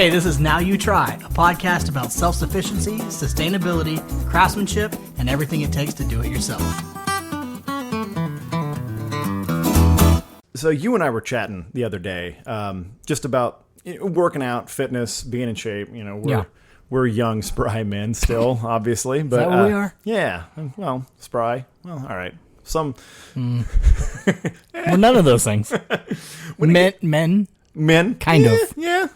Hey, this is Now You Try, a podcast about self-sufficiency, sustainability, craftsmanship, and everything it takes to do it yourself. So you and I were chatting the other day, just about working out, fitness, being in shape. We're young, spry men still, obviously. But is that what we are? Yeah, well, spry. Well, all right. Some. Well, none of those things. Men, kind of. Yeah.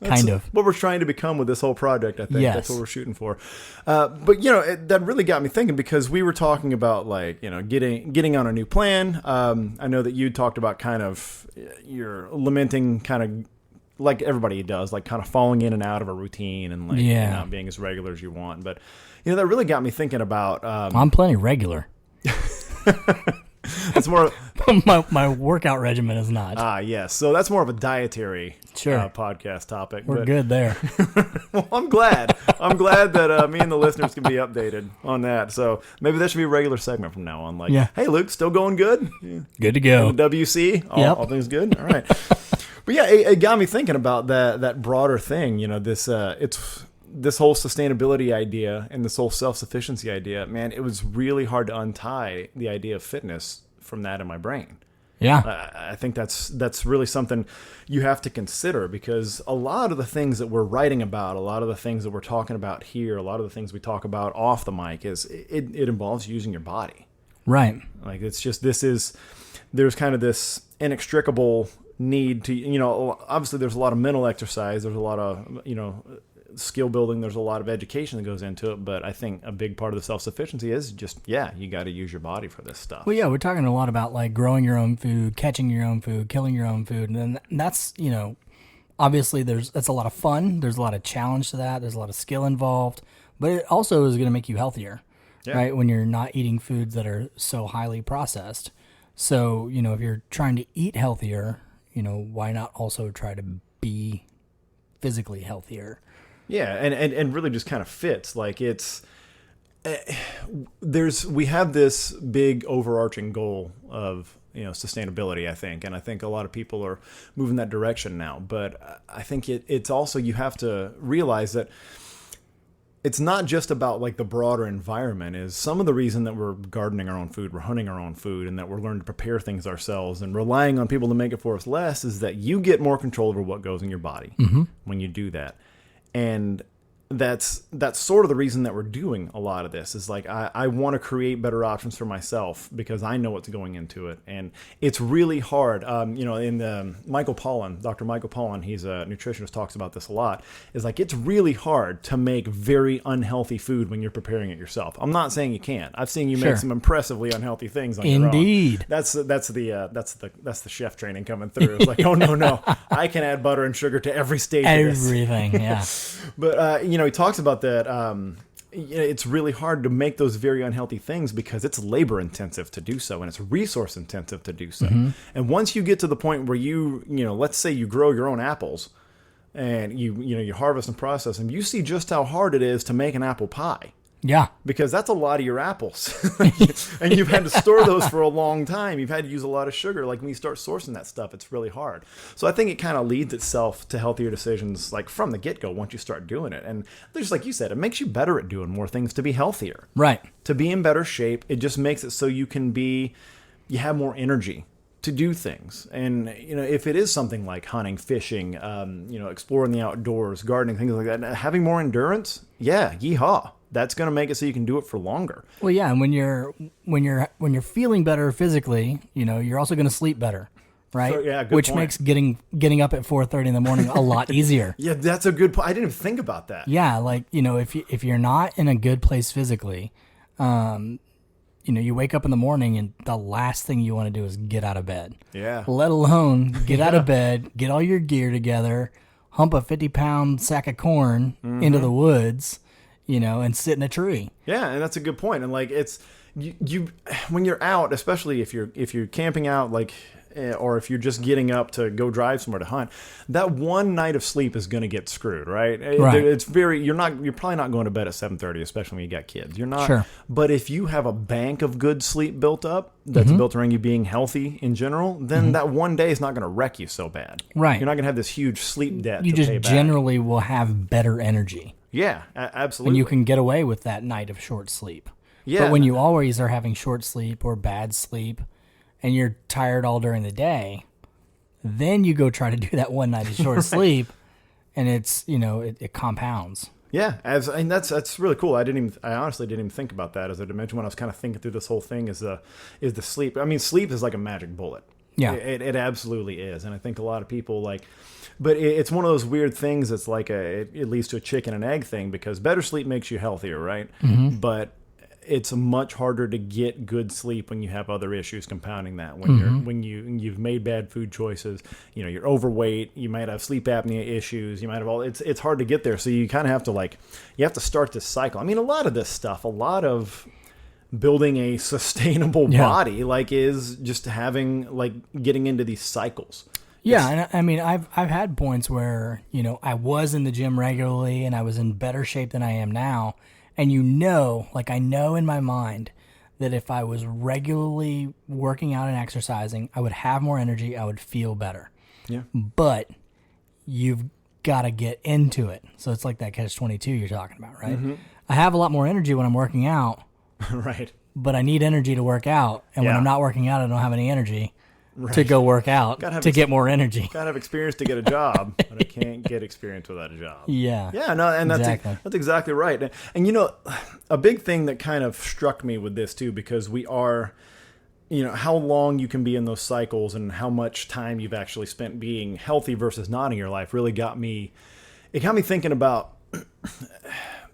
Kind of. What we're trying to become with this whole project, I think. Yes. That's what we're shooting for. But that really got me thinking, because we were talking about getting on a new plan. I know that you talked about kind of you're lamenting kind of like everybody does, like kind of falling in and out of a routine and not being as regular as you want. But that really got me thinking about. I'm plenty regular. It's more my workout regimen is not. Yes. So that's more of a dietary podcast topic. We're good there. Well, I'm glad. I'm glad that me and the listeners can be updated on that. So maybe that should be a regular segment from now on. Hey, Luke, still going good? Yeah. Good to go. The WC, all things good? All right. But yeah, it got me thinking about that broader thing. This whole sustainability idea and this whole self-sufficiency idea, man, it was really hard to untie the idea of fitness from that in my brain. Yeah. I think that's really something you have to consider, because a lot of the things that we're writing about, a lot of the things that we're talking about here, a lot of the things we talk about off the mic it involves using your body. Right. Like it's just, there's kind of this inextricable need to, obviously there's a lot of mental exercise. There's a lot of, skill building. There's a lot of education that goes into it, but I think a big part of the self-sufficiency is just, you got to use your body for this stuff. Well, yeah, we're talking a lot about like growing your own food, catching your own food, killing your own food. And that's, obviously that's a lot of fun. There's a lot of challenge to that. There's a lot of skill involved, but it also is going to make you healthier, right? When you're not eating foods that are so highly processed. So, if you're trying to eat healthier, why not also try to be physically healthier? Yeah, and really just kind of fits. Like it's we have this big overarching goal of sustainability, I think, and I think a lot of people are moving that direction now. But I think it's also, you have to realize that it's not just about like the broader environment. Is some of the reason that we're gardening our own food, we're hunting our own food, and that we're learning to prepare things ourselves and relying on people to make it for us less, is that you get more control over what goes in your body when you do that. And that's sort of the reason that we're doing a lot of this, is like I want to create better options for myself because I know what's going into it. And it's really hard. In the Dr. Michael Pollan, he's a nutritionist, talks about this a lot, is like it's really hard to make very unhealthy food when you're preparing it yourself. I'm not saying you can't. I've seen you make some impressively unhealthy things on your own. Indeed. That's the chef training coming through. It's like, oh no, I can add butter and sugar to every stage of this. Everything, yeah. But he talks about that. It's really hard to make those very unhealthy things because it's labor intensive to do so, and it's resource intensive to do so. And once you get to the point where let's say you grow your own apples, and you harvest and process them, you see just how hard it is to make an apple pie. Yeah. Because that's a lot of your apples. And you've had to store those for a long time. You've had to use a lot of sugar. Like when you start sourcing that stuff, it's really hard. So I think it kind of leads itself to healthier decisions like from the get-go once you start doing it. And just like you said, it makes you better at doing more things to be healthier. Right. To be in better shape. It just makes it so you have more energy to do things. And if it is something like hunting, fishing, exploring the outdoors, gardening, things like that, having more endurance, yeehaw. That's going to make it so you can do it for longer. Well, yeah, and when you're feeling better physically, you're also going to sleep better, right? So, yeah, good Which point. Makes getting up at 4:30 in the morning a lot easier. Yeah, that's a good point. I didn't even think about that. Yeah, like if you're not in a good place physically, you wake up in the morning and the last thing you want to do is get out of bed. Yeah. Let alone get out of bed, get all your gear together, hump a 50-pound sack of corn into the woods. And sit in a tree. Yeah, and that's a good point. And like it's you when you're out, especially if you're camping out, like or if you're just getting up to go drive somewhere to hunt, that one night of sleep is going to get screwed, right? Right. You're probably not going to bed at 7:30, especially when you got kids. You're not. Sure. But if you have a bank of good sleep built up that's built around you being healthy in general, then that one day is not going to wreck you so bad. Right. You're not going to have this huge sleep debt. You to just pay back. generally will have better energy. Yeah, absolutely. And you can get away with that night of short sleep. Yeah. But when you always are having short sleep or bad sleep and you're tired all during the day, then you go try to do that one night of short sleep and it's, it compounds. Yeah, and that's really cool. I honestly didn't even think about that as a dimension when I was kind of thinking through this whole thing is the sleep. I mean, sleep is like a magic bullet. Yeah. It absolutely is. And I think a lot of people but it's one of those weird things that's like it leads to a chicken and egg thing because better sleep makes you healthier, right? Mm-hmm. But it's much harder to get good sleep when you have other issues compounding that. When you've made bad food choices, you're overweight, you might have sleep apnea issues, you might have it's hard to get there. So you kind of have to you have to start this cycle. I mean, a lot of this stuff, a lot of building a sustainable body is just having getting into these cycles. Yeah, and I mean, I've had points where, I was in the gym regularly and I was in better shape than I am now. And I know in my mind that if I was regularly working out and exercising, I would have more energy, I would feel better. Yeah. But you've got to get into it. So it's like that catch-22 you're talking about, right? Mm-hmm. I have a lot more energy when I'm working out. Right. But I need energy to work out. And when I'm not working out, I don't have any energy. Right. To go work out to get more energy. Gotta have experience to get a job, but I can't get experience without a job. Yeah. Yeah, no, and that's exactly right. And a big thing that kind of struck me with this too, because we are, how long you can be in those cycles and how much time you've actually spent being healthy versus not in your life really got me thinking about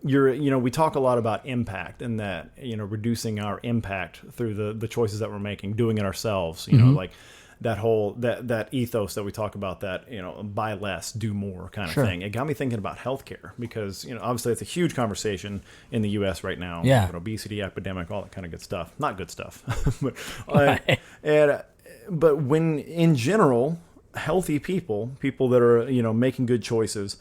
we talk a lot about impact and that, reducing our impact through the choices that we're making, doing it ourselves, like that whole, that ethos that we talk about, that, buy less, do more kind of thing. It got me thinking about healthcare because, obviously it's a huge conversation in the U.S. right now. Yeah. Obesity epidemic, all that kind of good stuff. Not good stuff. But, right. But when in general, healthy people that are, making good choices,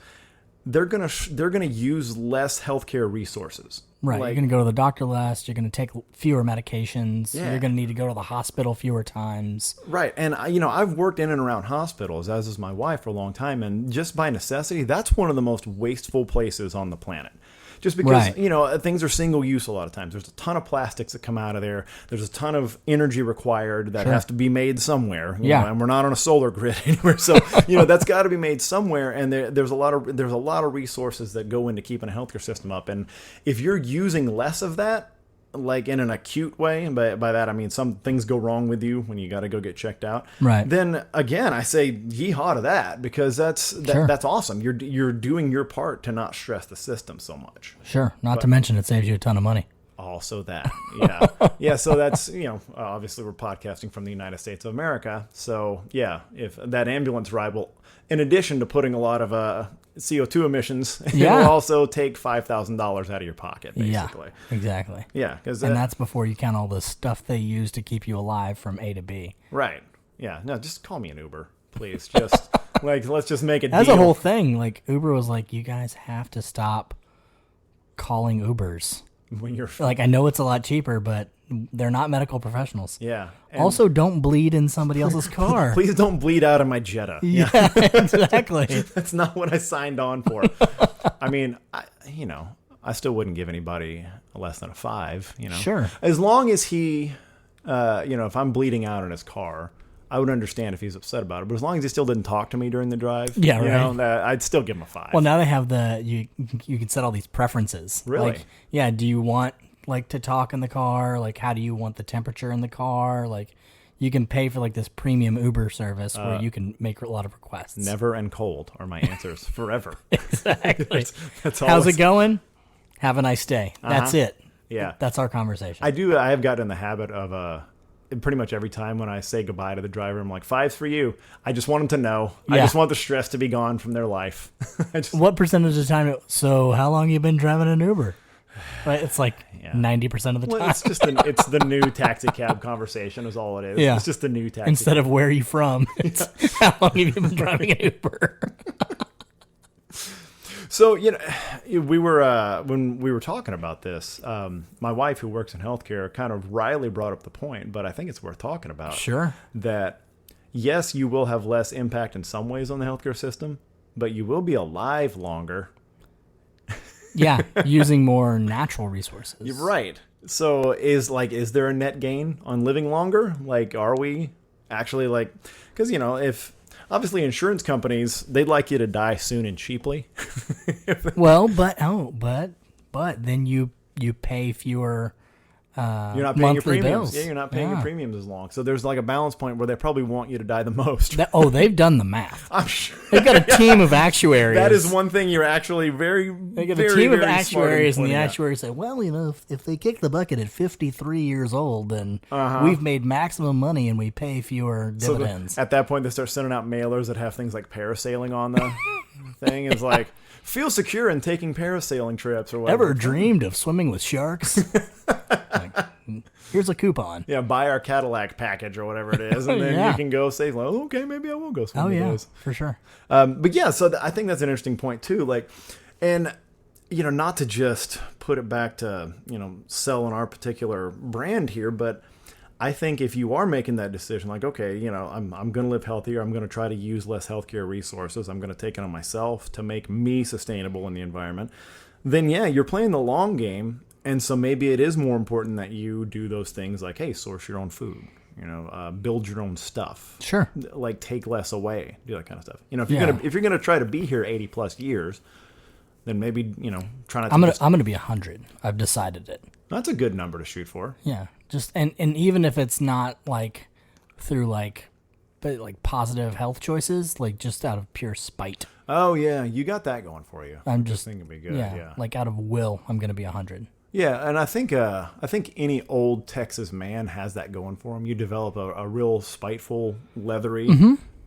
they're gonna use less healthcare resources. Right. You're going to go to the doctor less. You're going to take fewer medications. Yeah. You're going to need to go to the hospital fewer times. Right. And, I've worked in and around hospitals, as is my wife, for a long time. And just by necessity, that's one of the most wasteful places on the planet. Just because, things are single use a lot of times. There's a ton of plastics that come out of there. There's a ton of energy required that has to be made somewhere. And we're not on a solar grid anywhere. So, that's got to be made somewhere. And there's a lot of resources that go into keeping a healthcare system up. And if you're using less of that, like in an acute way, and by that I mean some things go wrong with you when you got to go get checked out. Right. Then again, I say yeehaw to that because that's awesome. You're doing your part to not stress the system so much. Sure. Not to mention it saves you a ton of money. Also that, yeah, yeah. So that's obviously we're podcasting from the United States of America. So yeah, if that ambulance ride will, in addition to putting a lot of CO2 emissions, it will also take $5,000 out of your pocket, basically. Yeah, exactly. Yeah, and that's before you count all the stuff they use to keep you alive from A to B. Right. Yeah. No, just call me an Uber, please. Just let's just make it. That's a whole thing. Like Uber was like, you guys have to stop calling Ubers. When you're I know it's a lot cheaper, but they're not medical professionals. Yeah. Also, don't bleed in somebody else's car. Please don't bleed out of my Jetta. Yeah, exactly. That's not what I signed on for. I mean, I still wouldn't give anybody less than a 5. Sure. As long as he, if I'm bleeding out in his car, I would understand if he's upset about it. But as long as he still didn't talk to me during the drive, I'd still give him a 5. Well, now they have you can set all these preferences. Really? Do you want to talk in the car? How do you want the temperature in the car? You can pay for this premium Uber service where you can make a lot of requests. Never and cold are my answers forever. Exactly. that's all. How's it going? Have a nice day. That's it. Yeah. That's our conversation. I have gotten in the habit of pretty much every time when I say goodbye to the driver, I'm like, 5's for you. I just want them to know. Yeah. I just want the stress to be gone from their life. What percentage of the time? So how long you been driving an Uber? Right? It's like 90% of the time. Well, it's just it's the new taxi cab conversation is all it is. Yeah. It's just the new taxi Instead cab. of where are you from, it's how long have you been driving an Uber? So, we were when we were talking about this, my wife, who works in healthcare, kind of wryly brought up the point, but I think it's worth talking about. Sure. That, yes, you will have less impact in some ways on the healthcare system, but you will be alive longer. Yeah, using more natural resources. You're right. So is there a net gain on living longer? Like, are we actually because, if obviously insurance companies, they'd like you to die soon and cheaply. Well, but then you pay fewer You're not paying your monthly premiums. bills. Yeah, you're not paying your premiums as long. So there's like a balance point where they probably want you to die the most. They've done the math. I'm sure. They've got a team of actuaries. That is one thing you're actually They got very, a team of very smart in actuaries, and the pointing out. actuaries say, well, if they kick the bucket at 53 years old, then we've made maximum money and we pay fewer dividends. At that point, they start sending out mailers that have things like parasailing on the thing. It's like, feel secure in taking parasailing trips or whatever. Ever dreamed of swimming with sharks? Here's a coupon. Yeah, buy our Cadillac package or whatever it is, and then Yeah. you can go safely. Oh, okay, maybe I will go swim with those. For sure. But yeah, so I think that's an interesting point too. And not to just put it back to selling our particular brand here, but I think if you are making that decision, like, okay, I'm going to live healthier, I'm going to try to use less healthcare resources, I'm going to take it on myself to make me sustainable in the environment, then yeah, you're playing the long game. And so maybe it is more important that you do those things like, hey, source your own food, build your own stuff. Sure. Like take less away, do that kind of stuff. If you're gonna try to be here 80 plus years, then maybe try not to. I'm gonna be 100. I've decided it. That's a good number to shoot for. Yeah. Just and even if it's not through positive health choices, just out of pure spite. Oh yeah, you got that going for you. I'm just think it'd be good. Yeah. Out of will, I'm gonna be 100. Yeah, and I think any old Texas man has that going for him. You develop a real spiteful, leathery,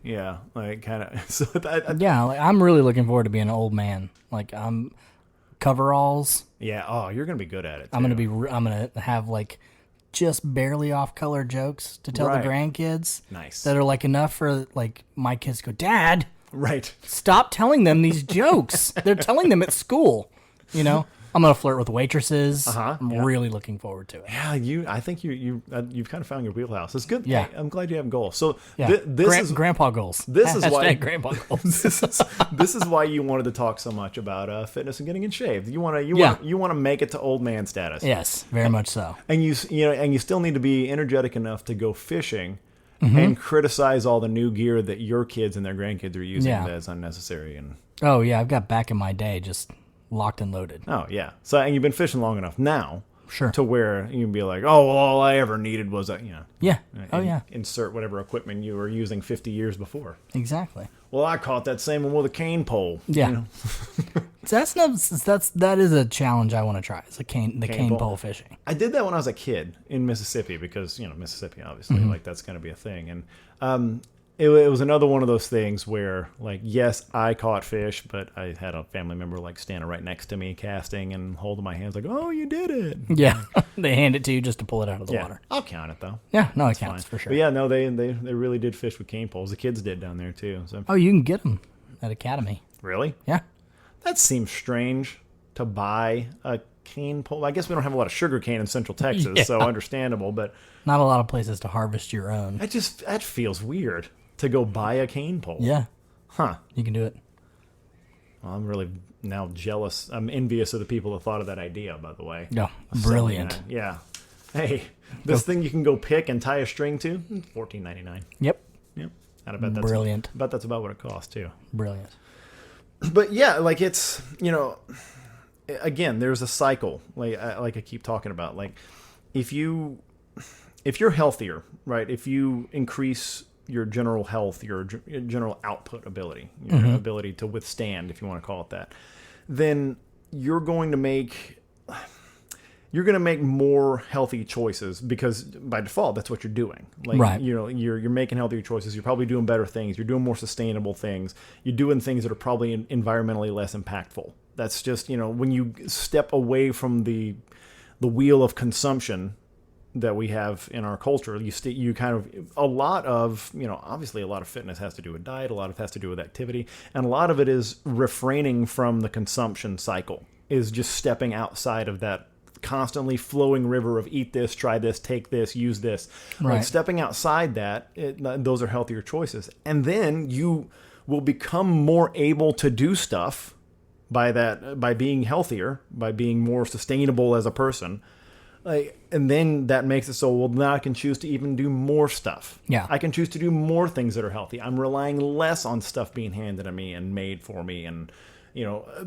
yeah, kind of. So I'm really looking forward to being an old man. I'm coveralls. Yeah. Oh, you're gonna be good at it. Too. I'm gonna have just barely off color jokes to tell the grandkids. Nice. That are enough for my kids to go, Dad. Right. Stop telling them these jokes. They're telling them at school. I'm gonna flirt with waitresses. I'm really looking forward to it. Yeah, I think you've kind of found your wheelhouse. It's good. Yeah. Hey, I'm glad you have goals. So Yeah. this is grandpa goals. This is why grandpa goals. this is why you wanted to talk so much about fitness and getting in shape. You want to make it to old man status. Yes, very much so. And you still need to be energetic enough to go fishing and criticize all the new gear that your kids and their grandkids are using that's unnecessary and. Oh yeah, I've got back in my day just locked and loaded. Oh yeah. So and you've been fishing long enough now. Sure. To where you can be like, oh, well, all I ever needed was a, Yeah. Oh yeah. Insert whatever equipment you were using 50 years before. Exactly. Well, I caught that same one with a cane pole. Yeah. So that is a challenge I want to try. Is the cane pole fishing. I did that when I was a kid in Mississippi because Mississippi obviously that's going to be a thing, and it was another one of those things where yes, I caught fish, but I had a family member standing right next to me casting and holding my hands oh, you did it. Yeah. They hand it to you just to pull it out of the water. I'll count it though. Yeah, no, it counts for sure. But yeah, no, they really did fish with cane poles. The kids did down there too. So. Oh, you can get them at Academy. Really? Yeah. That seems strange to buy a cane pole. I guess we don't have a lot of sugar cane in Central Texas, so understandable. But not a lot of places to harvest your own. That feels weird to go buy a cane pole. Yeah. Huh. You can do it. Well, I'm really now jealous. I'm envious of the people that thought of that idea, by the way. Yeah. Brilliant. Yeah. Hey, this thing you can go pick and tie a string to, $14.99. Yep. I bet that's brilliant. I bet that's about what it costs too. Brilliant. But yeah, it's again, there's a cycle. I keep talking about. If you're healthier, right? If you increase your general health, your general output ability, your ability to withstand, if you want to call it that, then you're going to make. you're going to make more healthy choices because by default, that's what you're doing. Like, Right. You're making healthier choices. You're probably doing better things. You're doing more sustainable things. You're doing things that are probably environmentally less impactful. That's just, when you step away from the wheel of consumption that we have in our culture, you kind of, a lot of, obviously a lot of fitness has to do with diet, a lot of it has to do with activity, and a lot of it is refraining from the consumption cycle, is just stepping outside of that constantly flowing river of eat this, try this, take this, use this. Right. Like stepping outside that, those are healthier choices. And then you will become more able to do stuff by being healthier, by being more sustainable as a person. And then that makes it so, well, now I can choose to even do more stuff. Yeah. I can choose to do more things that are healthy. I'm relying less on stuff being handed to me and made for me and,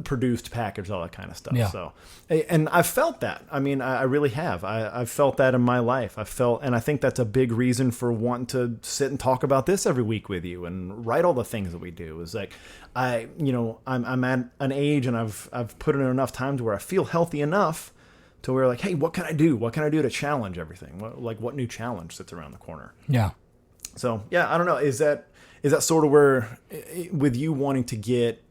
produced, packaged, all that kind of stuff. Yeah. So, and I've felt that. I mean, I really have. I've felt that in my life. And I think that's a big reason for wanting to sit and talk about this every week with you and write all the things that we do. Is like, I'm at an age and I've put in enough time to where I feel healthy enough to where like, hey, what can I do? What can I do to challenge everything? What new challenge sits around the corner? Yeah. So, yeah, I don't know. Is that sort of where, with you wanting to get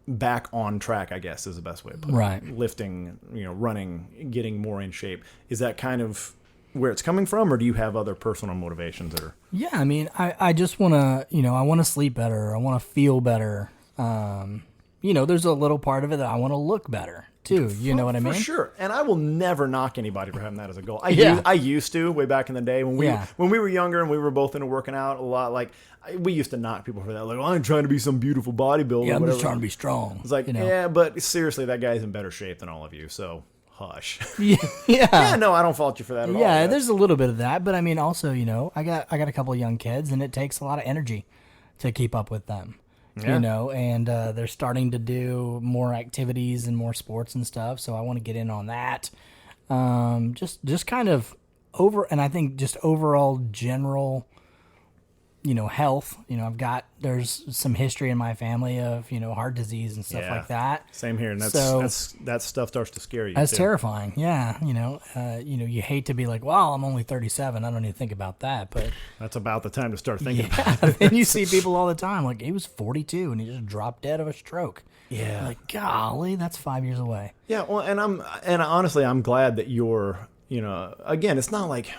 back on track, I guess is the best way to put it. Right. Lifting, running, getting more in shape. Is that kind of where it's coming from, or do you have other personal motivations that are? Yeah, I mean, I just want to, I want to sleep better. I want to feel better. There's a little part of it that I want to look better too. You know what I mean? For sure. And I will never knock anybody for having that as a goal. I used to way back in the day when we were younger and we were both into working out a lot. Like we used to knock people for that. Like, I'm trying to be some beautiful bodybuilder. Yeah, I'm just trying to be strong. It's like, yeah, but seriously, that guy's in better shape than all of you. So hush. Yeah. Yeah, no, I don't fault you for that at all. Yeah, there's a little bit of that, but I mean, also, I got a couple of young kids, and it takes a lot of energy to keep up with them. Yeah. And they're starting to do more activities and more sports and stuff. So I want to get in on that. Just kind of and I think just overall general, health. There's some history in my family of, heart disease and stuff like that. Same here. And that stuff starts to scare you. That's too. terrifying. Yeah. You hate to be like, well, I'm only 37. I don't even think about that. But that's about the time to start thinking about it. And you see people all the time, like he was 42 and he just dropped dead of a stroke. Yeah. Like, golly, that's 5 years away. Yeah. Well, and honestly, I'm glad that you're, again, it's not like,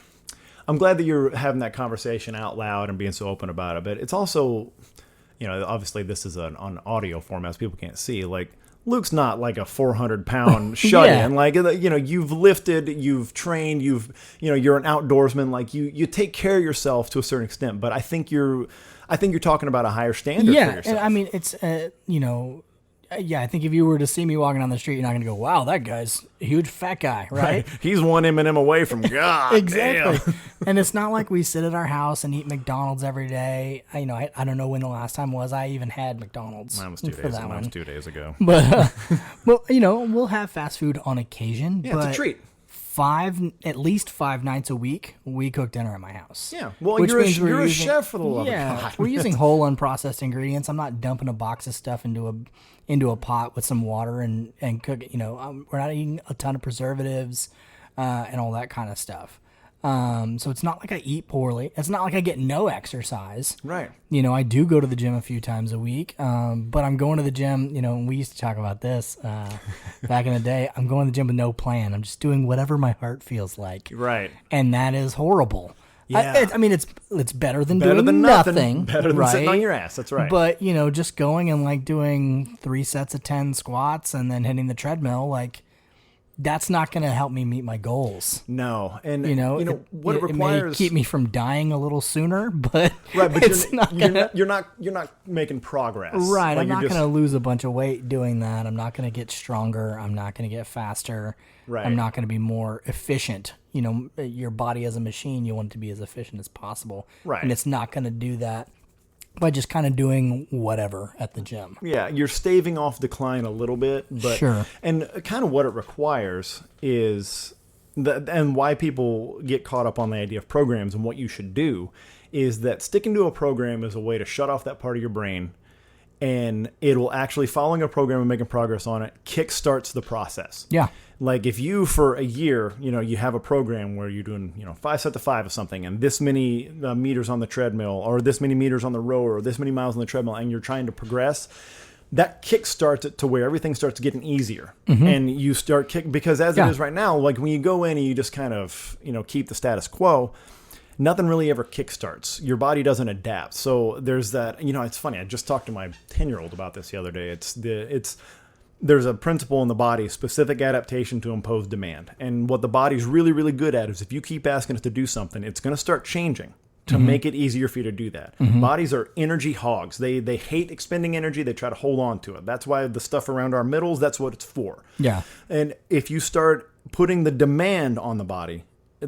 I'm glad that you're having that conversation out loud and being so open about it. But it's also, obviously this is an audio format, so people can't see. Like, Luke's not like a 400-pound shut-in. Like, you've lifted, you've trained, you're an outdoorsman. Like, you take care of yourself to a certain extent. But I think you're talking about a higher standard for yourself. And I mean, it's, I think if you were to see me walking down the street, you're not going to go, wow, that guy's a huge fat guy, right? He's one M&M away from God. Exactly. Damn. And it's not like we sit at our house and eat McDonald's every day. I don't know when the last time was I even had McDonald's. Mine was 2 days. Mine was 2 days ago. But, we'll have fast food on occasion. Yeah, but it's a treat. At least 5 nights a week, we cook dinner at my house. Yeah, well, you're a chef for the love of God. We're using whole unprocessed ingredients. I'm not dumping a box of stuff into a pot with some water and cook it. We're not eating a ton of preservatives and all that kind of stuff. So it's not like I eat poorly. It's not like I get no exercise. Right. I do go to the gym a few times a week, but I'm going to the gym, and we used to talk about this back in the day. I'm going to the gym with no plan. I'm just doing whatever my heart feels like. Right. And that is horrible. Yeah. I mean, it's better than doing nothing. Better than sitting on your ass. That's right. But, just going and like doing 3 sets of 10 squats and then hitting the treadmill, like, that's not going to help me meet my goals. No. And, what it requires... It may keep me from dying a little sooner, but, right, but it's you're not making progress. Right. Like I'm not going to lose a bunch of weight doing that. I'm not going to get stronger. I'm not going to get faster. Right. I'm not going to be more efficient. Your body as a machine, you want it to be as efficient as possible. Right. And it's not going to do that by just kind of doing whatever at the gym. Yeah, you're staving off decline a little bit, but sure. And kind of what it requires is and why people get caught up on the idea of programs and what you should do is that sticking to a program is a way to shut off that part of your brain and it'll actually, following a program and making progress on it, kickstarts the process. Yeah. Like if you, for a year, you have a program where you're doing, 5 sets of 5 of something, and this many meters on the treadmill, or this many meters on the rower, or this many miles on the treadmill, and you're trying to progress, that kickstarts it to where everything starts getting easier. And you start because as it is right now, like when you go in and you just kind of, keep the status quo, nothing really ever kickstarts. Your body doesn't adapt. So there's that, it's funny. I just talked to my 10-year-old about this the other day. There's a principle in the body, specific adaptation to impose demand. And what the body's really, really good at is if you keep asking it to do something, it's going to start changing to make it easier for you to do that. Bodies are energy hogs. They hate expending energy. They try to hold on to it. That's why the stuff around our middles, that's what it's for. Yeah. And if you start putting the demand on the body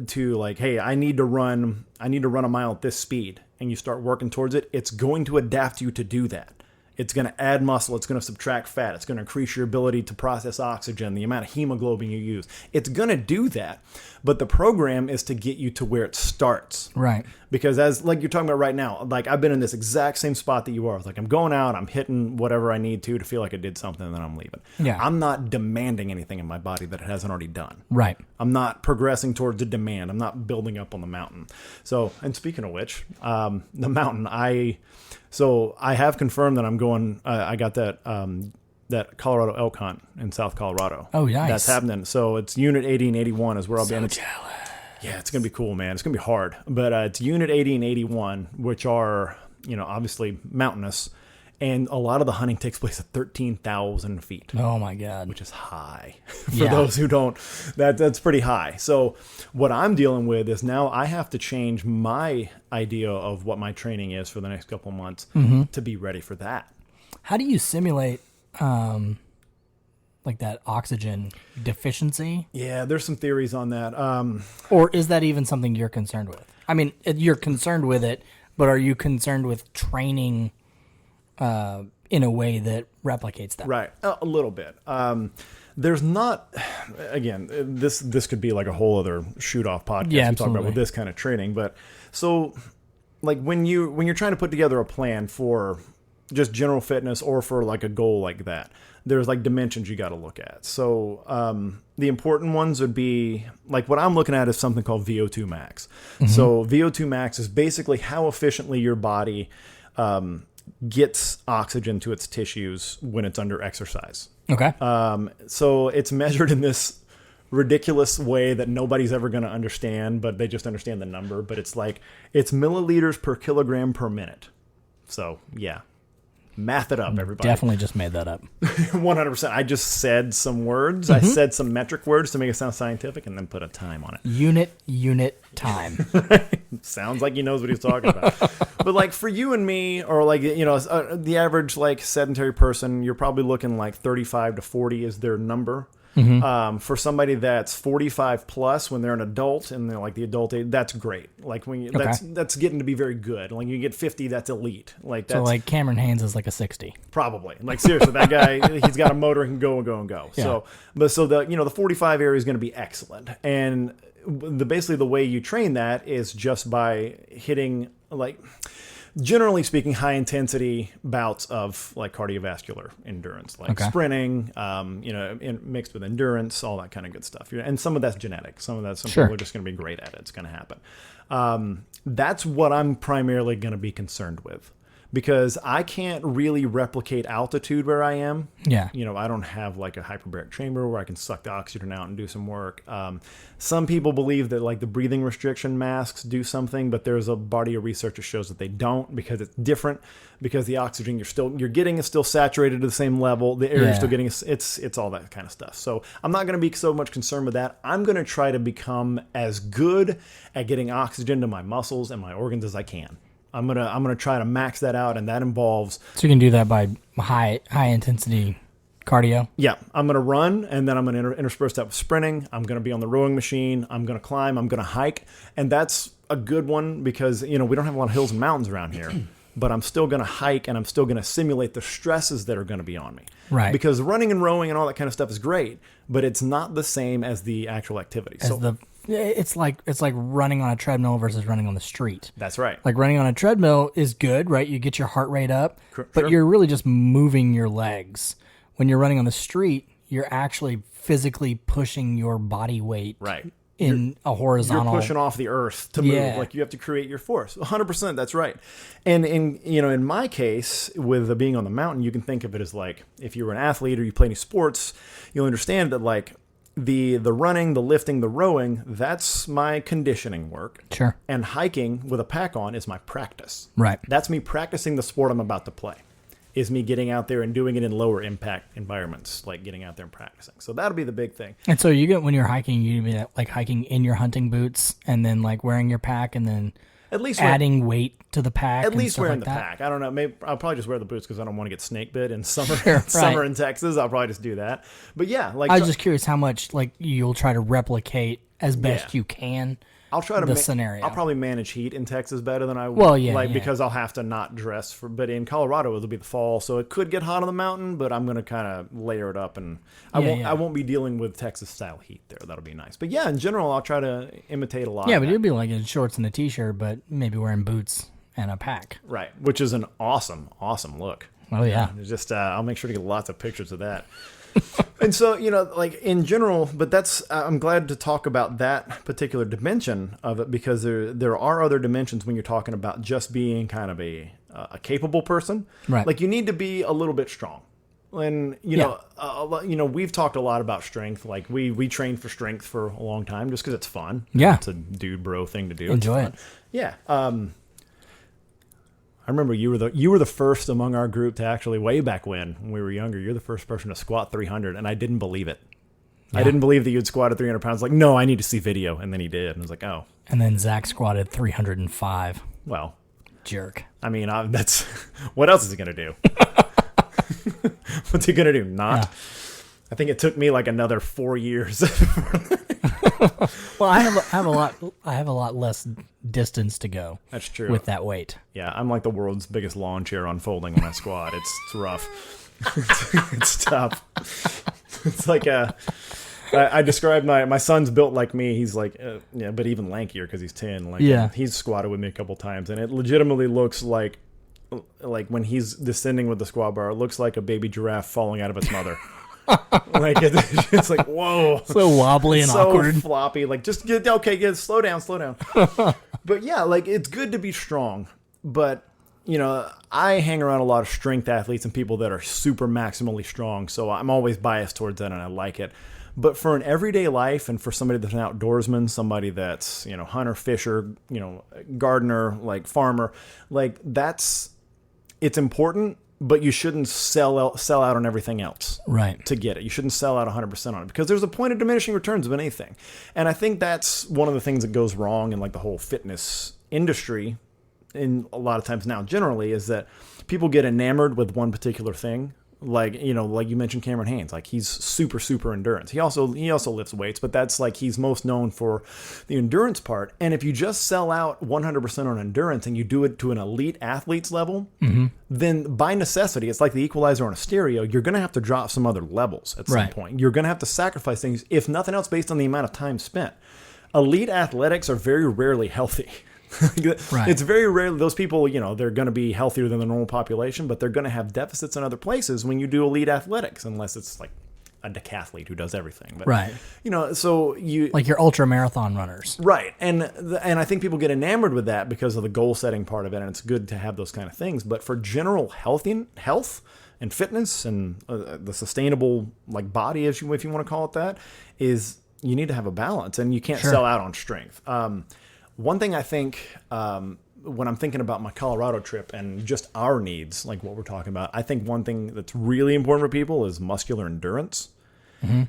to like, hey, I need to run a mile at this speed, and you start working towards it, it's going to adapt you to do that. It's going to add muscle. It's going to subtract fat. It's going to increase your ability to process oxygen, the amount of hemoglobin you use. It's going to do that. But the program is to get you to where it starts. Right. Because as like you're talking about right now, like I've been in this exact same spot that you are. It's like I'm going out, I'm hitting whatever I need to feel like I did something, and then I'm leaving. Yeah. I'm not demanding anything in my body that it hasn't already done. Right. I'm not progressing towards the demand. I'm not building up on the mountain. So, and speaking of which, the mountain, So I have confirmed that I'm going. I got that Colorado Elk Hunt in South Colorado. Oh, nice. That's happening. So it's Unit 80 and 81 is where I'll be. So in. jealous. Yeah, it's gonna be cool, man. It's gonna be hard, but it's Unit 80 and 81, which are obviously mountainous, and a lot of the hunting takes place at 13,000 feet. Oh my God. Which is high for those who don't. That's pretty high. So what I'm dealing with is now I have to change my idea of what my training is for the next couple of months to be ready for that. How do you simulate like that oxygen deficiency? Yeah, there's some theories on that. Or is that even something you're concerned with? I mean, you're concerned with it, but are you concerned with training in a way that replicates that? Right, a little bit. There's not, again, this could be like a whole other shoot-off podcast. Yeah, we talk about with this kind of training. But so, like when you're trying to put together a plan for just general fitness or for like a goal like that, there's like dimensions you got to look at. So the important ones would be like what I'm looking at is something called Vo2 Max. So Vo2 Max is basically how efficiently your body gets oxygen to its tissues when it's under exercise. Okay. So it's measured in this ridiculous way that nobody's ever going to understand, but they just understand the number. But it's milliliters per kilogram per minute. So yeah, math it up, everybody. Definitely just made that up. 100%. I just said some words. I said some metric words to make it sound scientific, and then put a time on it. Unit time. Sounds like he knows what he's talking about. But like for you and me, or like the average like sedentary person, you're probably looking like 35 to 40 is their number. For somebody that's 45 plus, when they're an adult and they're like the adult age, that's great. Like when that's getting to be very good. Like you get 50, that's elite. Like that's, so like Cameron Haynes is like a 60. Probably. Like seriously, that guy, he's got a motor and can go and go and go. Yeah. So the 45 area is going to be excellent. And basically the way you train that is just by hitting, like, generally speaking, high intensity bouts of like cardiovascular endurance, like sprinting, mixed with endurance, all that kind of good stuff. And some of that's genetic. Some people are just going to be great at it. It's going to happen. That's what I'm primarily going to be concerned with, because I can't really replicate altitude where I am. Yeah. I don't have like a hyperbaric chamber where I can suck the oxygen out and do some work. Some people believe that like the breathing restriction masks do something, but there's a body of research that shows that they don't, because it's different, because the oxygen you're getting is still saturated to the same level. The air you're still getting, it's all that kind of stuff. So I'm not going to be so much concerned with that. I'm going to try to become as good at getting oxygen to my muscles and my organs as I can. I'm gonna try to max that out, and that involves. So you can do that by high intensity cardio. Yeah, I'm gonna run, and then I'm gonna intersperse that with sprinting. I'm gonna be on the rowing machine. I'm gonna climb. I'm gonna hike, and that's a good one because we don't have a lot of hills and mountains around here. but I'm still going to hike and I'm still going to simulate the stresses that are going to be on me. Right. Because running and rowing and all that kind of stuff is great, but it's not the same as the actual activity. It's like running on a treadmill versus running on the street. That's right. Like running on a treadmill is good, right? You get your heart rate up, but Sure. you're really just moving your legs. When you're running on the street, you're actually physically pushing your body weight Right. in a horizontal. You're pushing off the earth to move. Yeah. Like you have to create your force. 100%. That's right. And in my case, with being on the mountain, you can think of it as like if you were an athlete or you play any sports, you'll understand that like the running, the lifting, the rowing, that's my conditioning work. Sure. And hiking with a pack on is my practice. Right. That's me practicing the sport I'm about to play. Is me getting out there and doing it in lower impact environments, like getting out there and practicing. So that'll be the big thing. And so you get when you're hiking, you be like hiking in your hunting boots and then like wearing your pack and then At least adding weight to the pack. At least wearing like the that. pack. I don't know. Maybe I'll probably just wear the boots because I don't want to get snake bit in summer. Sure, Summer right. in Texas, I'll probably just do that. But yeah, like I was just curious how much like you'll try to replicate as best Yeah. you can. I'll try to the scenario. I'll probably manage heat in Texas better than I would. Well, yeah, like yeah. because I'll have to not dress for. But in Colorado, it'll be the fall, so it could get hot on the mountain. But I'm gonna kind of layer it up, and I won't be dealing with Texas style heat there. That'll be nice. But yeah, in general, I'll try to imitate a lot. Yeah, of but that. you'd be like in shorts and a t-shirt, but maybe wearing boots and a pack. Right, which is an awesome look. Oh yeah. Just I'll make sure to get lots of pictures of that. And so, like in general, but that's I'm glad to talk about that particular dimension of it because there are other dimensions when you're talking about just being kind of a capable person. Right. Like you need to be a little bit strong. And we've talked a lot about strength. Like we trained for strength for a long time just because it's fun. Yeah. It's a dude bro thing to do. Enjoy It's it. fun. Yeah. I remember you were the first among our group to actually way back when we were younger. You're the first person to squat 300, and I didn't believe it. Yeah. I didn't believe that you'd squatted 300 pounds. Like, no, I need to see video, and then he did, and I was like, oh, And then Zach squatted 305. well. Jerk. I mean, that's what else is he gonna do? What's he gonna do? Not. Yeah. I think it took me like another 4 years. Well, I have a lot less distance to go. That's true. With that weight. Yeah, I'm like the world's biggest lawn chair unfolding when I squat. It's rough. It's tough. It's like I described my son's built like me. He's like, but even lankier because he's 10. Like, Yeah. he's squatted with me a couple times, and it legitimately looks like when he's descending with the squat bar, it looks like a baby giraffe falling out of its mother. Like it's like whoa, So wobbly and so awkward. floppy. Like just slow down. But yeah, like it's good to be strong. But I hang around a lot of strength athletes and people that are super maximally strong. So I'm always biased towards that, and I like it. But for an everyday life, and for somebody that's an outdoorsman, somebody that's hunter, fisher, gardener, like farmer, like it's important. But you shouldn't sell out on everything else Right. to get it. You shouldn't sell out 100% on it because there's a point of diminishing returns of anything. And I think that's one of the things that goes wrong in like the whole fitness industry in a lot of times now generally is that people get enamored with one particular thing. Like you mentioned Cameron Haynes, like he's super endurance. He also lifts weights, but that's like he's most known for the endurance part. And if you just sell out 100% on endurance and you do it to an elite athlete's level, then by necessity, it's like the equalizer on a stereo. You're going to have to drop some other levels at some Right. point. You're going to have to sacrifice things, if nothing else, based on the amount of time spent. Elite athletics are very rarely healthy. Right. It's very rare. Those people, they're going to be healthier than the normal population, but they're going to have deficits in other places when you do elite athletics, unless it's like a decathlete who does everything. But, Right. So you Like your ultra marathon runners. right, and I think people get enamored with that because of the goal setting part of it, and it's good to have those kind of things. But for general health and fitness and the sustainable like body, if you want to call it that, is you need to have a balance, and you can't Sure. sell out on strength. One thing I think when I'm thinking about my Colorado trip and just our needs, like what we're talking about, I think one thing that's really important for people is muscular endurance.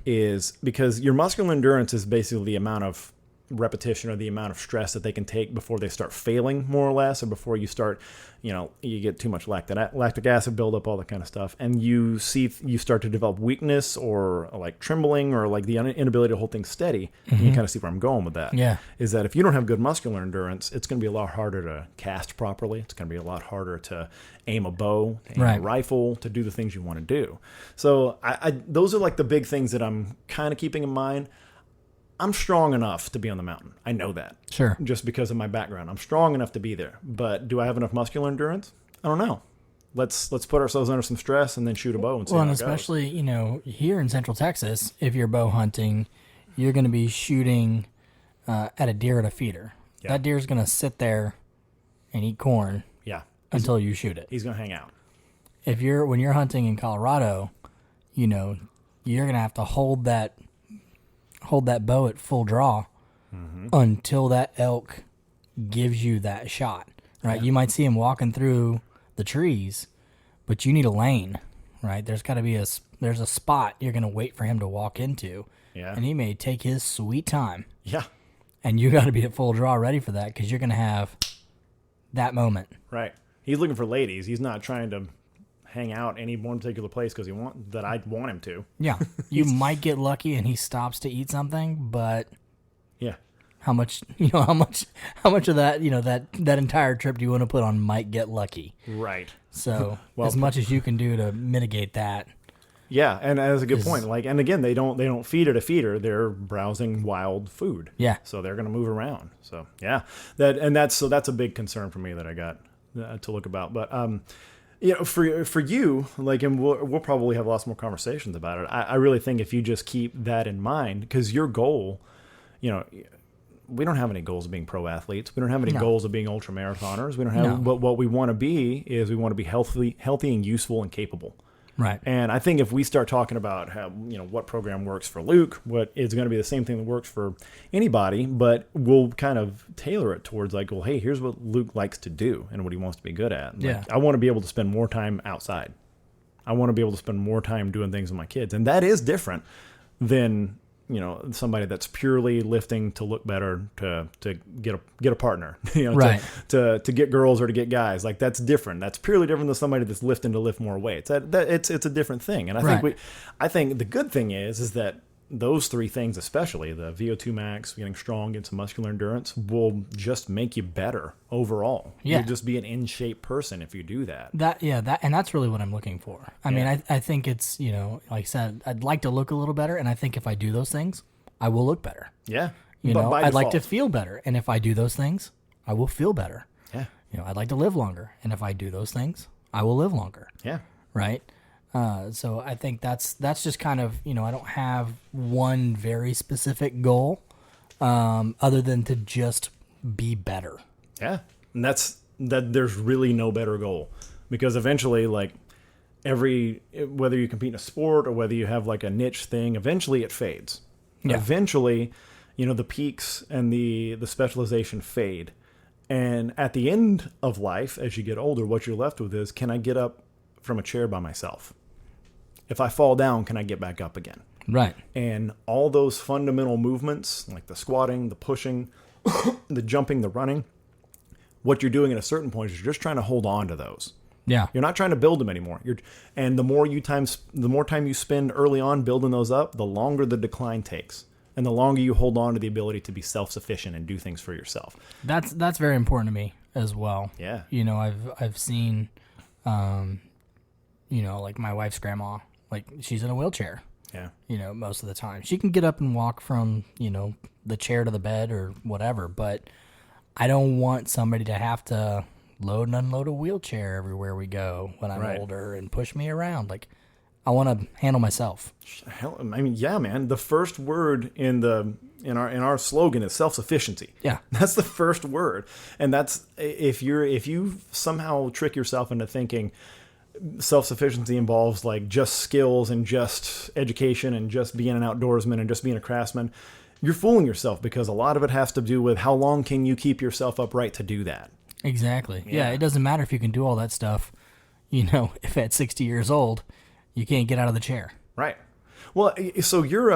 Is because your muscular endurance is basically the amount of repetition or the amount of stress that they can take before they start failing, more or less, or before you start, you get too much lactic acid buildup, all that kind of stuff, and you start to develop weakness or like trembling or like the inability to hold things steady. And you kind of see where I'm going with that. Yeah. Is that if you don't have good muscular endurance, it's going to be a lot harder to cast properly. It's going to be a lot harder to aim a bow, to aim a rifle, to do the things you want to do. So those are like the big things that I'm kind of keeping in mind. I'm strong enough to be on the mountain. I know that. Sure. Just because of my background. I'm strong enough to be there. But do I have enough muscular endurance? I don't know. Let's put ourselves under some stress and then shoot a bow and see how it goes. Especially, here in Central Texas, if you're bow hunting, you're going to be shooting at a deer at a feeder. Yeah. That deer's going to sit there and eat corn until you shoot it. He's going to hang out. When you're hunting in Colorado, you're going to have to hold that bow at full draw until that elk gives you that shot, right? Yeah. You might see him walking through the trees, but you need a lane, right? There's got to be there's a spot you're going to wait for him to walk into, and he may take his sweet time. Yeah. And you got to be at full draw ready for that because you're going to have that moment. Right. He's looking for ladies. He's not trying to hang out any one particular place because I want him to. Yeah. You might get lucky and he stops to eat something, but how much of that, that entire trip do you want to put on might get lucky? Right. So as much as you can do to mitigate that. Yeah, and that's a good point. And again, they don't feed at a feeder. They're browsing wild food. Yeah. So they're going to move around. So yeah, that's a big concern for me that I got to look about. But for you, like, and we'll probably have lots more conversations about it. I really think if you just keep that in mind, because your goal, we don't have any goals of being pro athletes. We don't have any goals of being ultra marathoners. We don't have. But what we want to be is we want to be healthy and useful and capable. Right. And I think if we start talking about how, what program works for Luke, what is going to be the same thing that works for anybody, but we'll kind of tailor it towards like, well, hey, here's what Luke likes to do and what he wants to be good at. Like, I want to be able to spend more time outside. I want to be able to spend more time doing things with my kids. And that is different than, somebody that's purely lifting to look better, to get a partner, right. to get girls or to get guys. Like, that's different. That's purely different than somebody that's lifting to lift more weights. It's a different thing. And I think the good thing is that those three things, especially the Vo2 Max, getting strong, getting some muscular endurance, will just make you better overall. Yeah. You'll just be an in shape person if you do that. And that's really what I'm looking for. I mean, I think it's, like I said, I'd like to look a little better, and I think if I do those things, I will look better. Yeah. I'd like to feel better, and if I do those things, I will feel better. Yeah. I'd like to live longer, and if I do those things, I will live longer. Yeah. Right? So I think that's just kind of, I don't have one very specific goal other than to just be better. Yeah. And there's really no better goal, because eventually, like, whether you compete in a sport or whether you have like a niche thing, eventually it fades. Yeah. Eventually, the peaks and the specialization fade. And at the end of life, as you get older, what you're left with is, can I get up from a chair by myself? If I fall down, can I get back up again? Right. And all those fundamental movements, like the squatting, the pushing, the jumping, the running, what you're doing at a certain point is you're just trying to hold on to those. Yeah. You're not trying to build them anymore. And the more time you spend early on building those up, the longer the decline takes. And the longer you hold on to the ability to be self-sufficient and do things for yourself. That's very important to me as well. Yeah. I've seen, like my wife's grandma, like, she's in a wheelchair. Yeah. Most of the time. She can get up and walk from, the chair to the bed or whatever, but I don't want somebody to have to load and unload a wheelchair everywhere we go when I'm older and push me around. Like, I want to handle myself. Hell, I mean, yeah, man. The first word in our slogan is self-sufficiency. Yeah. That's the first word. And that's, if you somehow trick yourself into thinking self-sufficiency involves like just skills and just education and just being an outdoorsman and just being a craftsman, you're fooling yourself, because a lot of it has to do with how long can you keep yourself upright to do that. Exactly. Yeah. It doesn't matter if you can do all that stuff, if at 60 years old, you can't get out of the chair. Right. Well, so your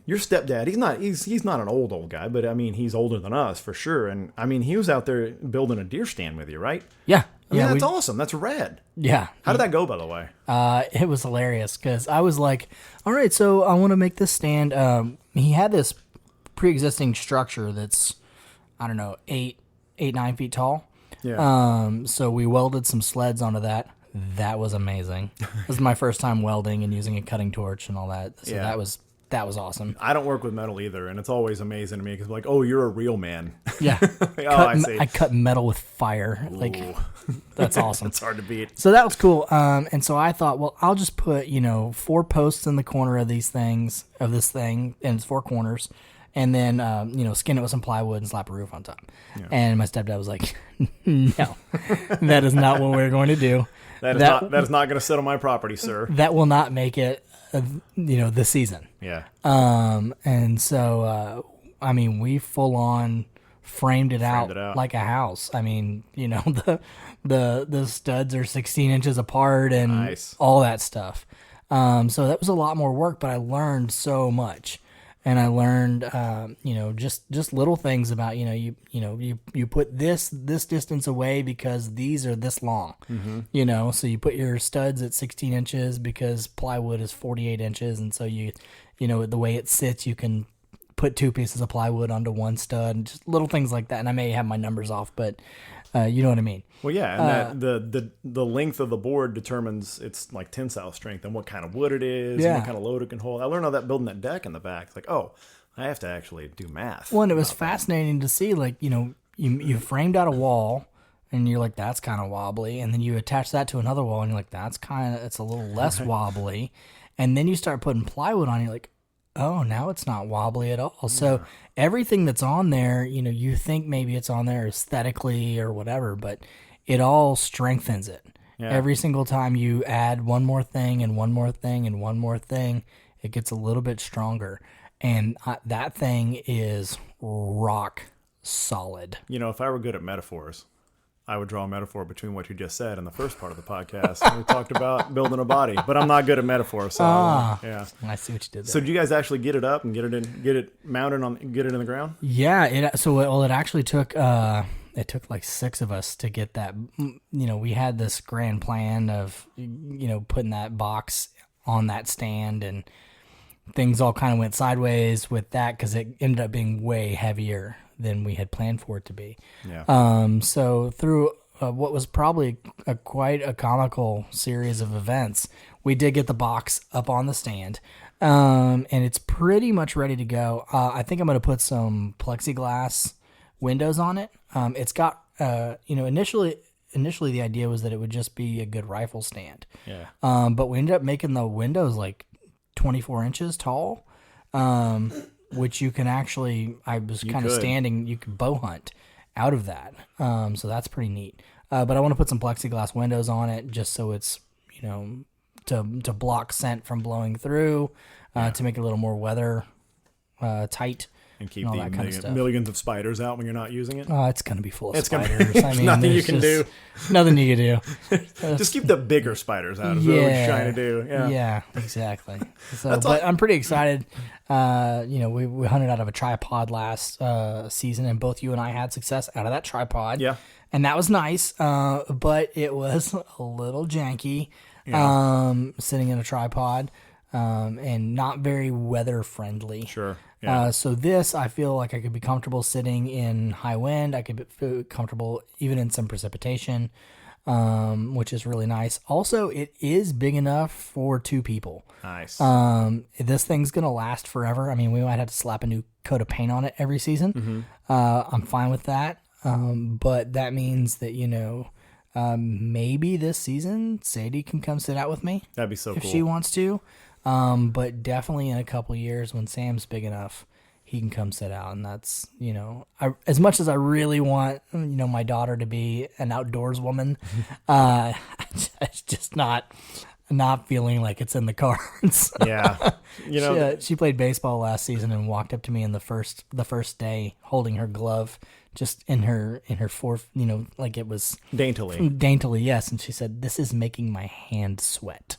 stepdad, he's not an old guy, but I mean he's older than us for sure. And I mean he was out there building a deer stand with you, right? Yeah. I mean, that's awesome. That's rad. Yeah. How did that go, by the way? It was hilarious because I was like, all right, so I want to make this stand. He had this pre-existing structure that's, I don't know, 9 feet tall. Yeah. So we welded some sleds onto that. That was amazing. This was my first time welding and using a cutting torch and all that. So that was awesome. I don't work with metal either, and it's always amazing to me because like, oh, you're a real man. Yeah. I see. I cut metal with fire. Like, that's awesome. It's hard to beat. So that was cool. And so I thought, well, I'll just put, 4 posts in the corner of this thing, and it's 4 corners. And then, skin it with some plywood and slap a roof on top. Yeah. And my stepdad was like, no, that is not what we're going to do. That is not going to sit on my property, sir. That will not make it, this season. Yeah. And so, we full on framed it out like a house. I mean, the studs are 16 inches apart and all that stuff. So that was a lot more work, but I learned so much. And I learned, just little things about, you put this distance away because these are this long, so you put your studs at 16 inches because plywood is 48 inches. And so the way it sits, you can put 2 pieces of plywood onto 1 stud and just little things like that. And I may have my numbers off, but you know what I mean? Well, yeah, and the length of the board determines its like tensile strength and what kind of wood it is, and what kind of load it can hold. I learned all that building that deck in the back. It's like, oh, I have to actually do math. Well, and it was fascinating to see, like, you framed out a wall, and you're like, that's kind of wobbly, and then you attach that to another wall, and you're like, it's a little less wobbly, and then you start putting plywood on, you're like, oh, now it's not wobbly at all. So everything that's on there, you think maybe it's on there aesthetically or whatever, but it all strengthens it. Yeah. Every single time you add one more thing and one more thing and one more thing, it gets a little bit stronger. And that thing is rock solid. If I were good at metaphors, I would draw a metaphor between what you just said and the first part of the podcast. We talked about building a body, but I'm not good at metaphors. So yeah, I see what you did there. So did you guys actually get it up and get it mounted get it in the ground? Yeah. It actually took like 6 of us to get that. We had this grand plan of, putting that box on that stand, and things all kind of went sideways with that because it ended up being way heavier than we had planned for it to be. Yeah. So through what was probably quite a comical series of events, we did get the box up on the stand, and it's pretty much ready to go. I think I'm going to put some plexiglass windows on it. It's got, initially the idea was that it would just be a good rifle stand. Yeah. But we ended up making the windows like 24 inches tall. Which you can actually, I was kind of standing, you could bow hunt out of that. So that's pretty neat. But I want to put some plexiglass windows on it just so it's, to block scent from blowing through, to make it a little more weather tight. And keep the millions of spiders out when you're not using it. Oh, it's going to be full of spiders. I mean, nothing you can do. Nothing you can do. Just keep the bigger spiders out is what we're trying to do. Yeah, exactly. So, but I'm pretty excited. We hunted out of a tripod last season, and both you and I had success out of that tripod. Yeah. And that was nice, but it was a little janky sitting in a tripod. And not very weather friendly. Sure. Yeah. So this, I feel like I could be comfortable sitting in high wind. I could be comfortable even in some precipitation, which is really nice. Also, it is big enough for 2 people. Nice. This thing's going to last forever. I mean, we might have to slap a new coat of paint on it every season. Mm-hmm. I'm fine with that. But that means that, maybe this season Sadie can come sit out with me. That'd be so cool. If she wants to. But definitely in a couple years when Sam's big enough, he can come sit out. And that's, as much as I really want, my daughter to be an outdoors woman, it's just not feeling like it's in the cards. Yeah. She played baseball last season and walked up to me in the first day holding her glove just in her fourth, like it was daintily. Yes. And she said, "This is making my hand sweat."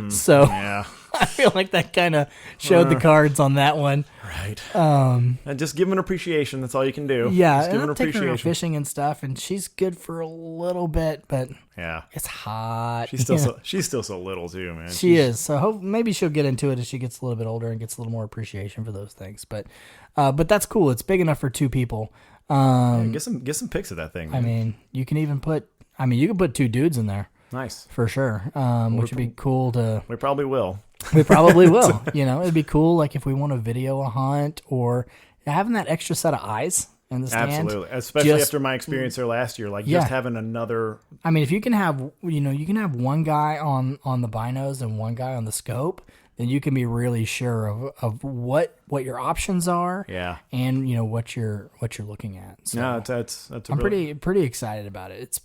So Yeah. I feel like that kind of showed the cards on that one. Right. And just give them an appreciation. That's all you can do. Yeah. Just give And them I'm an taking her appreciation. fishing and stuff, and she's good for a little bit, but Yeah. it's hot. She's still so little too, man. She is. So maybe she'll get into it as she gets a little bit older and gets a little more appreciation for those things. But that's cool. It's big enough for two people. Get some pics of that thing, man. I mean, you can put 2 dudes in there. Nice. For sure. Which would be cool to. We probably will. We probably will. It'd be cool, like if we want to video a hunt or having that extra set of eyes in the stand. Absolutely. Especially after my experience there last year, just having another. I mean, if you can have, you can have one guy on the binos and one guy on the scope, then you can be really sure of what your options are. Yeah. And what you're looking at. So No, that's. I'm pretty excited about it.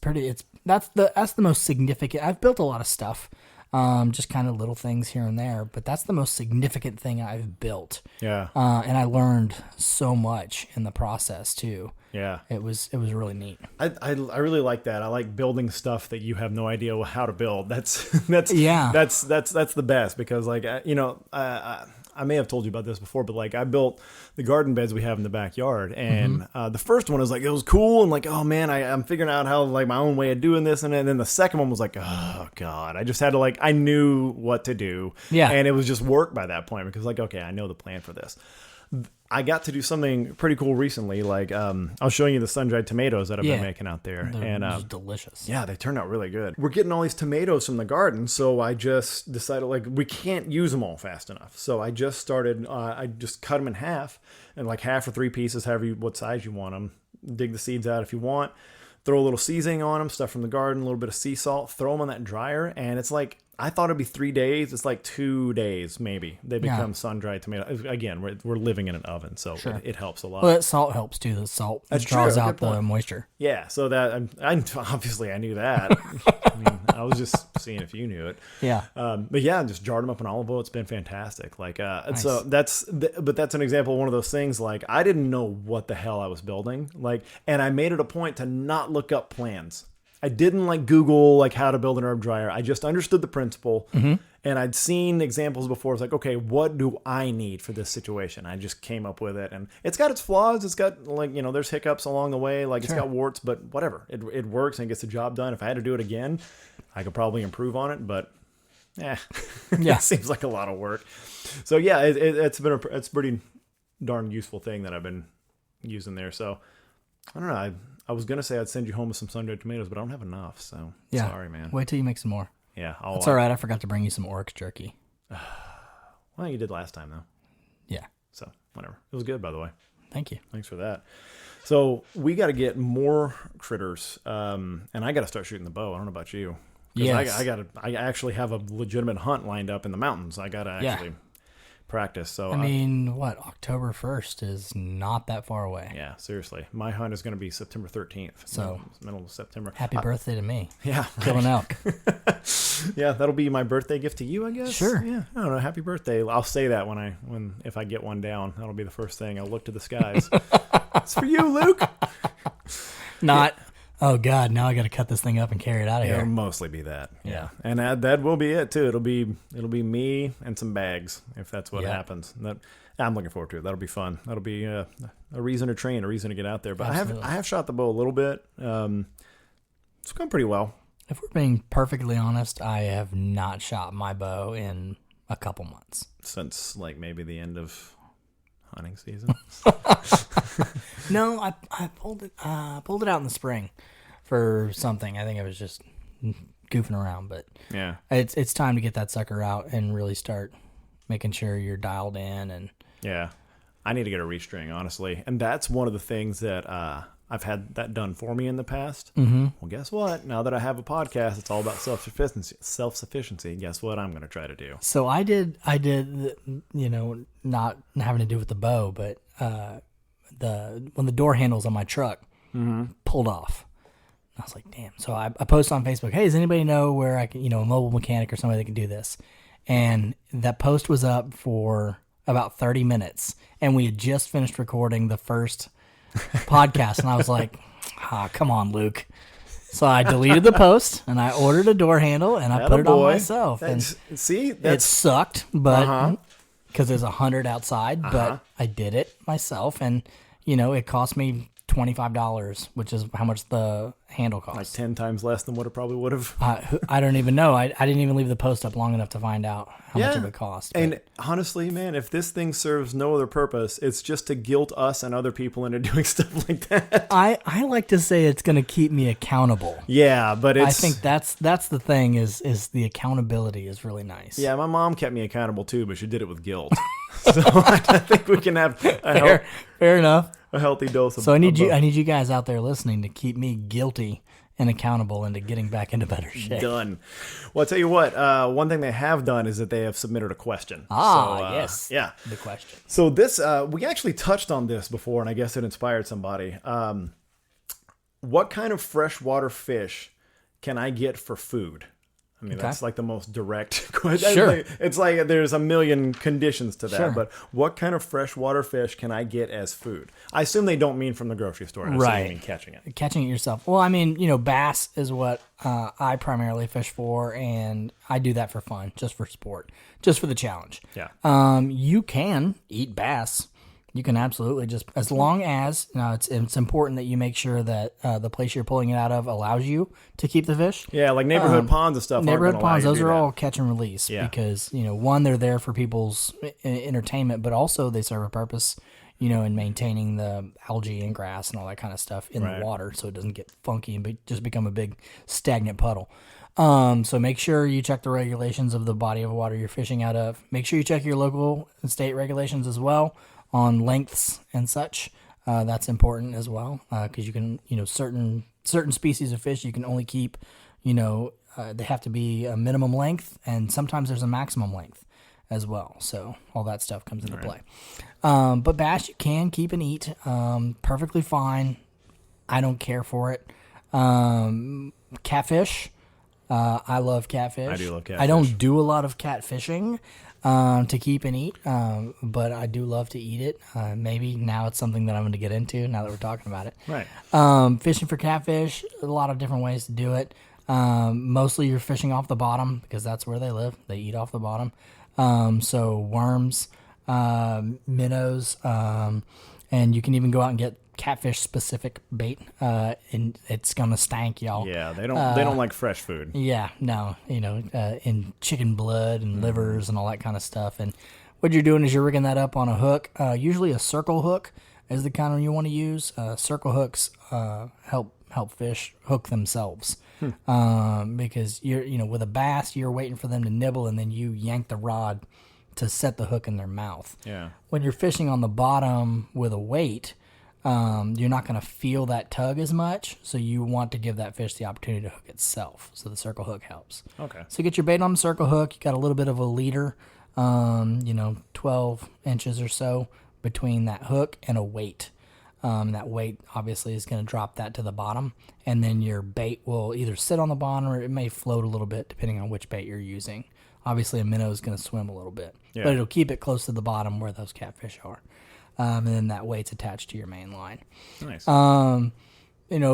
That's the most significant. I've built a lot of stuff. Just kind of little things here and there, but that's the most significant thing I've built. Yeah. And I learned so much in the process too. Yeah. It was really neat. I really like that. I like building stuff that you have no idea how to build. That's the best because I may have told you about this before, but I built the garden beds we have in the backyard, and the first one was it was cool, and oh man, I'm figuring out how my own way of doing this, and then the second one was oh god, I just had to I knew what to do, and it was just work by that point because okay, I know the plan for this. I got to do something pretty cool recently. I was showing you the sun-dried tomatoes that I've been making out there. They're delicious. Yeah, they turned out really good. We're getting all these tomatoes from the garden, so I just decided we can't use them all fast enough. So I just started, I just cut them in half, and half or 3 pieces, what size you want them. Dig the seeds out if you want. Throw a little seasoning on them, stuff from the garden, a little bit of sea salt, throw them on that dryer, and it's I thought it'd be 3 days. It's 2 days, maybe. They become sun-dried tomatoes. Again, we're living in an oven, so it helps a lot. Well, that salt helps too. The salt draws out the moisture. Yeah, so that obviously I knew that. I mean, I was just seeing if you knew it. Yeah. But yeah, just jarred them up in olive oil. It's been fantastic. Nice. So that's an example of one of those things. I didn't know what the hell I was building. And I made it a point to not look up plans. I didn't Google how to build an herb dryer. I just understood the principle, and I'd seen examples before. It's okay, what do I need for this situation? I just came up with it, and it's got its flaws. It's got there's hiccups along the way. It's got warts, but whatever. It works and gets the job done. If I had to do it again, I could probably improve on it, but it seems like a lot of work. So yeah, it's a pretty darn useful thing that I've been using there. So I don't know. I was going to say I'd send you home with some sun-dried tomatoes, but I don't have enough, so sorry, man. Wait till you make some more. Yeah. It's all right. I forgot to bring you some oryx jerky. Well, you did last time, though. Yeah. So, whatever. It was good, by the way. Thank you. Thanks for that. So, we got to get more critters, and I got to start shooting the bow. I don't know about you. Yes. I actually have a legitimate hunt lined up in the mountains. I got to actually practice. So October 1st is not that far away. Yeah, seriously. My hunt is going to be September 13th. So middle of September. Happy birthday to me. Yeah. Killing elk. Yeah, that'll be my birthday gift to you, I guess. Sure. Yeah. I don't know. Happy birthday. I'll say that if I get one down. That'll be the first thing. I'll look to the skies. It's for you, Luke. Not. Oh God! Now I got to cut this thing up and carry it out of here. It'll mostly be that, yeah. And that will be it too. It'll be me and some bags if that's what happens. I'm looking forward to it. That'll be fun. That'll be a reason to train, a reason to get out there. But I have shot the bow a little bit. It's gone pretty well. If we're being perfectly honest, I have not shot my bow in a couple months since maybe the end of hunting season. No, I pulled it out in the spring for something. I think I was just goofing around, but yeah, it's time to get that sucker out and really start making sure you're dialed in. And yeah, I need to get a restring, honestly, and that's one of the things that I've had that done for me in the past. Mm-hmm. Well, guess what? Now that I have a podcast, it's all about self-sufficiency. Guess what I'm going to try to do? So I did, not having to do with the bow, but when the door handles on my truck pulled off. I was like, damn. So I posted on Facebook, hey, does anybody know where I can, a mobile mechanic or somebody that can do this? And that post was up for about 30 minutes. And we had just finished recording the first podcast, and I was like, come on, Luke. So I deleted the post, and I ordered a door handle, and I put it on myself. And it sucked, but because there's 100 outside, but I did it myself, and it cost me $25, which is how much the handle cost. Like 10 times less than what it probably would have. I don't even know. I didn't even leave the post up long enough to find out how much it would cost. And honestly, man, if this thing serves no other purpose, it's just to guilt us and other people into doing stuff like that. I like to say it's going to keep me accountable. Yeah, but I think that's the thing is the accountability is really nice. Yeah, my mom kept me accountable too, but she did it with guilt. So I think we can have fair enough. A healthy dose of. So I need you guys out there listening to keep me guilty and accountable into getting back into better shape. Done. Well, I'll tell you what. One thing they have done is that they have submitted a question. Yes. Yeah. The question. So this, we actually touched on this before, and I guess it inspired somebody. What kind of freshwater fish can I get for food? I mean, that's like the most direct question. Sure. It's like there's a million conditions to that. Sure. But what kind of freshwater fish can I get as food? I assume they don't mean from the grocery store. I assume they mean catching it. Catching it yourself. Well, I mean, bass is what I primarily fish for, and I do that for fun, just for sport, just for the challenge. Yeah. You can eat bass. You can absolutely just, as long as, it's important that you make sure that the place you're pulling it out of allows you to keep the fish. Yeah, like neighborhood ponds and stuff. Neighborhood ponds, those are all catch and release because, one, they're there for people's entertainment, but also they serve a purpose, in maintaining the algae and grass and all that kind of stuff in the water so it doesn't get funky and just become a big stagnant puddle. So make sure you check the regulations of the body of water you're fishing out of. Make sure you check your local and state regulations as well on lengths and such. That's important as well because you can, certain species of fish you can only keep, they have to be a minimum length, and sometimes there's a maximum length as well. So all that stuff comes into play. But bass you can keep and eat perfectly fine. I don't care for it. Catfish. I love catfish. I do love catfish. I don't do a lot of catfishing to keep and eat, but I do love to eat it. Maybe now it's something that I'm going to get into now that we're talking about it. Right. Fishing for catfish, a lot of different ways to do it. Mostly you're fishing off the bottom because that's where they live. They eat off the bottom. So worms, minnows, and you can even go out and get catfish specific bait, and it's gonna stank, y'all. Yeah, they don't like fresh food. Yeah, no, in chicken blood and livers and all that kind of stuff. And what you're doing is you're rigging that up on a hook. Usually a circle hook is the kind of you want to use. Circle hooks help fish hook themselves. Because you're with a bass, you're waiting for them to nibble, and then you yank the rod to set the hook in their mouth. Yeah. When you're fishing on the bottom with a weight, you're not going to feel that tug as much, so you want to give that fish the opportunity to hook itself. So the circle hook helps. Okay. So get your bait on the circle hook. You got a little bit of a leader, 12 inches or so between that hook and a weight. That weight obviously is going to drop that to the bottom, and then your bait will either sit on the bottom or it may float a little bit depending on which bait you're using. Obviously, a minnow is going to swim a little bit, but it'll keep it close to the bottom where those catfish are. And then that weight's attached to your main line. Nice. A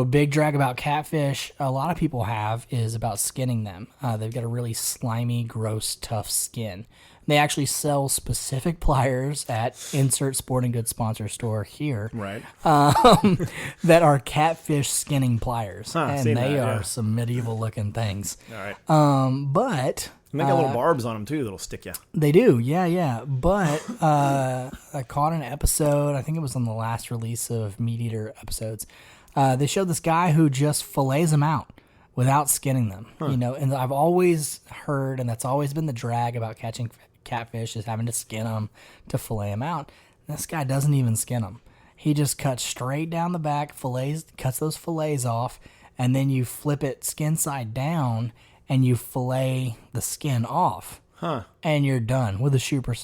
big drag about catfish a lot of people have is about skinning them. They've got a really slimy, gross, tough skin. They actually sell specific pliers at insert sporting goods sponsor store here. Right. That are catfish skinning pliers. And they are yeah. some medieval looking things. All right. But And they got little barbs on them too that'll stick you. They do, yeah. But I caught an episode, I think it was on the last release of Meat Eater episodes. They showed this guy who just fillets them out without skinning them. And I've always heard, and that's always been the drag about catching catfish, is having to skin them to fillet them out. And this guy doesn't even skin them. He just cuts straight down the back, cuts those fillets off, and then you flip it skin side down, and you fillet the skin off. And you're done with a super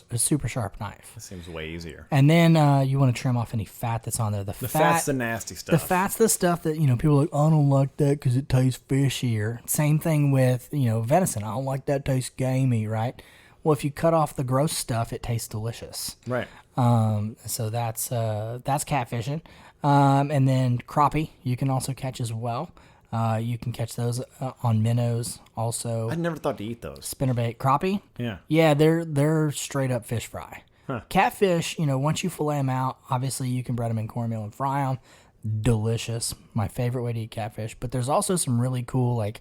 sharp knife. That seems way easier. And then you want to trim off any fat that's on there. The fat's the nasty stuff. The fat's the stuff that, people are like, I don't like that because it tastes fishier. Same thing with, venison. I don't like that, tastes gamey, right? Well, if you cut off the gross stuff, it tastes delicious. Right. So that's catfishing. And then crappie you can also catch as well. You can catch those on minnows also. I never thought to eat those. Spinnerbait crappie. Yeah. Yeah, they're straight up fish fry. Huh. Catfish, once you fillet them out, obviously you can bread them in cornmeal and fry them. Delicious. My favorite way to eat catfish. But there's also some really cool like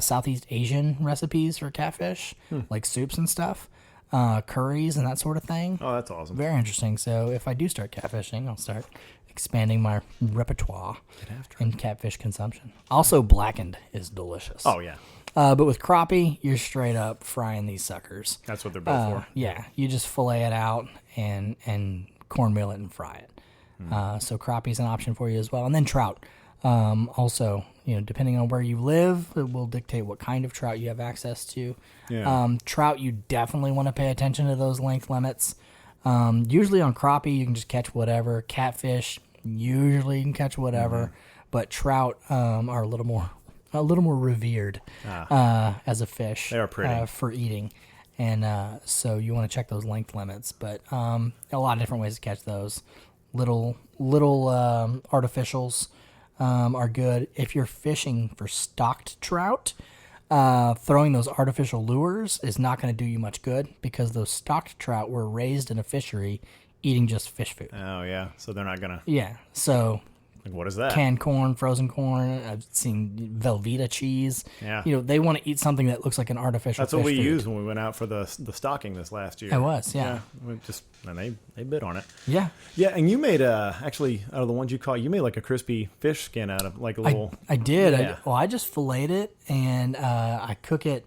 Southeast Asian recipes for catfish, like soups and stuff, curries and that sort of thing. Oh, that's awesome. Very interesting. So if I do start catfishing, I'll start expanding my repertoire in catfish consumption. Also, blackened is delicious. Oh, yeah. But with crappie, you're straight up frying these suckers. That's what they're built for. Yeah, you just fillet it out and cornmeal it and fry it. So crappie's an option for you as well. And then trout. Also, depending on where you live, it will dictate what kind of trout you have access to. Yeah. Trout, you definitely want to pay attention to those length limits. Usually on crappie, you can just catch whatever. Catfish, usually you can catch whatever. But trout are a little more revered as a fish. They are pretty. For eating. And so you want to check those length limits. But a lot of different ways to catch those. Little artificials are good. If you're fishing for stocked trout, throwing those artificial lures is not going to do you much good because those stocked trout were raised in a fishery eating just fish food. Oh, yeah. So they're not going to... Yeah. So... Like, what is that? Canned corn, frozen corn. I've seen Velveeta cheese. Yeah. They want to eat something that looks like an artificial That's fish what we food. used when we went out for the stocking this last year. It was, yeah. And they bit on it. Yeah. Yeah, and you made actually out of the ones you caught, you made like a crispy fish skin out of like a little. I did. Yeah. I just filleted it and I cook it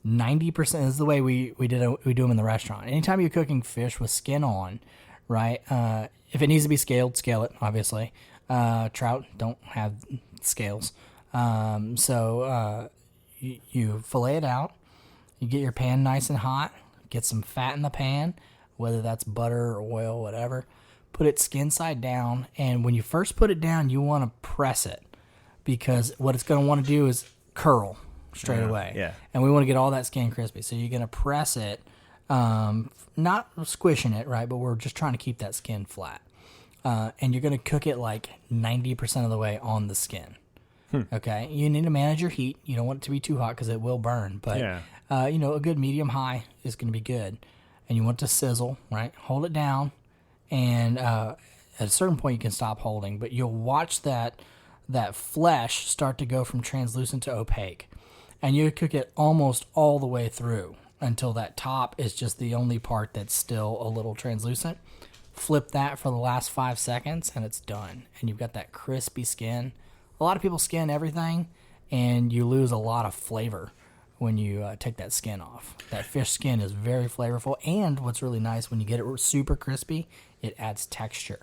90%. This is the way we do them in the restaurant. Anytime you're cooking fish with skin on, right? If it needs to be scaled, scale it. Obviously, trout don't have scales, so you fillet it out. You get your pan nice and hot. Get some fat in the pan, whether that's butter or oil, whatever. Put it skin side down, and when you first put it down, you want to press it because what it's going to want to do is curl straight away. Yeah. And we want to get all that skin crispy. So you're going to press it, not squishing it, right? But we're just trying to keep that skin flat. And you're going to cook it like 90% of the way on the skin. Okay? You need to manage your heat. You don't want it to be too hot because it will burn. But, a good medium high is going to be good. And you want it to sizzle, right? Hold it down. And at a certain point, you can stop holding. But you'll watch that flesh start to go from translucent to opaque. And you cook it almost all the way through until that top is just the only part that's still a little translucent. Flip that for the last 5 seconds, and it's done. And you've got that crispy skin. A lot of people skin everything, and you lose a lot of flavor when you take that skin off. That fish skin is very flavorful, and what's really nice, when you get it super crispy, it adds texture,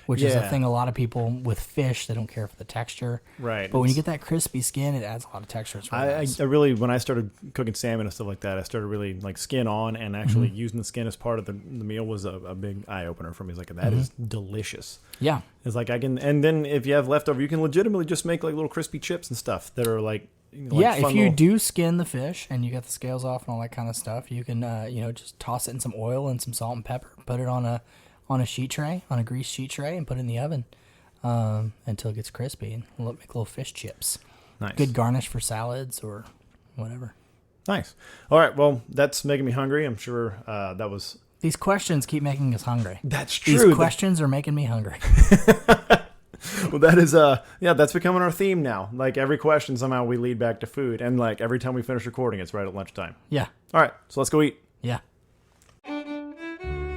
which is a thing a lot of people with fish, they don't care for the texture. Right. But when you get that crispy skin, it adds a lot of texture. It's really nice. I really, when I started cooking salmon and stuff like that, I started really like skin on, and actually using the skin as part of the meal was a big eye opener for me. It's like, that is delicious. Yeah. It's like and then if you have leftover, you can legitimately just make like little crispy chips and stuff that are like if you do skin the fish and you got the scales off and all that kind of stuff, you can just toss it in some oil and some salt and pepper, put it on a sheet tray, on a greased sheet tray, and put it in the oven until it gets crispy, and make little fish chips. Nice. Good garnish for salads or whatever. Nice. All right, well, that's making me hungry. I'm sure that was... These questions keep making us hungry. That's true. These questions are making me hungry. Well, that is that's becoming our theme now. Like every question, somehow we lead back to food, and like every time we finish recording, it's right at lunchtime. Yeah. All right, so let's go eat. Yeah.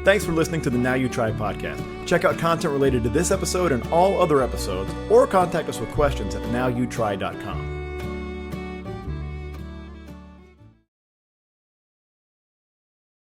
Thanks for listening to the Now You Try podcast. Check out content related to this episode and all other episodes, or contact us with questions at nowyouTry.com.